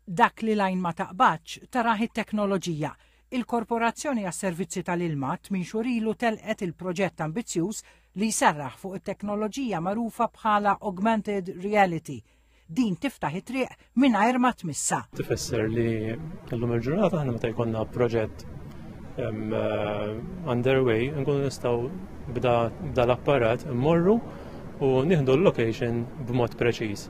Dak li lajn ma taqbadx taraħ it-teknoloġija. Il-Korporazzjoni għas-Servizzi tal-Ilma minn xurilu telqet il-proġett ambizzjuż li jsarraħ fuq it-teknoloġija magħrufa bħala Augmented Reality. Din tiftaħ it-triq mingħajr ma tmissa. Tifisser li llum il-ġurnata aħna meta jkollna proġett underway nkunu nistgħu bda l-apparat immorru u nieħdu l-location b'mod preċiż.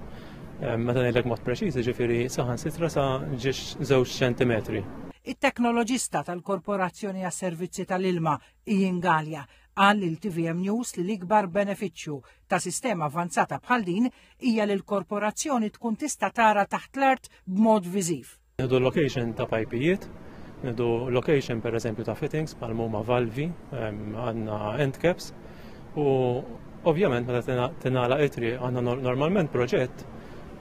Meta ngħidlek mod preċiż, ġifieri saħansitra sa żewġ ċentimetri. Il-teknoloġista tal-Korporazzjoni għas-Servizzi tal-Ilma Ian Gallia qal lil TVM News li l-ikbar benefiċċju ta' sistema avanzata bħal din hija li l-korporazzjoni tkun tista' tara taħt l-art b'mod viżiv. Nieħdu location ta' pajpijiet, nieħdu location pereżempju ta' fittings bħal huma valvi, għandna end caps u ovvjament meta tingħalaq it-triq għandna normalment proġett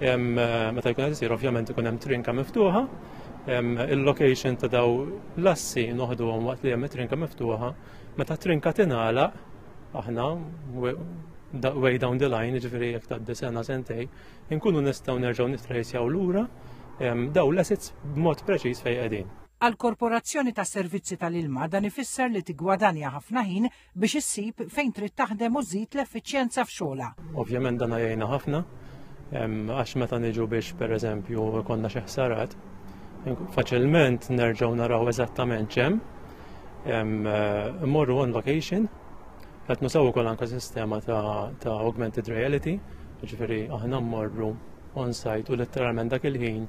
meta jkun qed isir ovvjament ikun hemm trinka miftuħa, il-location ta' daw l-assi noħduhom waqt li hemm trinka miftuħa, meta trinka tingħalaq aħna way down the line, jiġifieri jekk tgħaddi sena sentej, inkunu nistgħu nerġgħu nittrejsjaw lura daw l-assets b'mod preċiż fejn qegħdin. Għall-Korporazzjoni tas-Servizzi tal-Ilma dan ifisser li tigwadanja ħafna ħin biex issib fejn trid taħdem u żżid l-effiċjenza f'xogħla. Ovvjament dan għajjejna ħafna, għax meta niġu biex pereżempju konna xi ħsarat, faċilment nerġgħu naraw eżattament x'hemm, immorru on location, qed nusaw ukoll anke sistema ta' augmented reality, jiġifieri aħna mmorru on site u letteralment dak il-ħin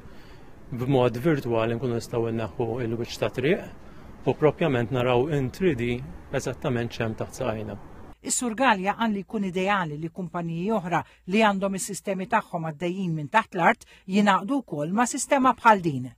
b'mod virtwali nkunu nistgħu nneħħu il-wiċċ ta' triq u proprjament naraw in 3D eżattament x'hemm taħt saqajna. Is-Sur Gallia qal li jkun ideali li kumpaniji oħra li għandhom is-sistemi tagħhom għaddejjin minn taħt l-art jingħaqdu wkoll ma' sistema bħal din.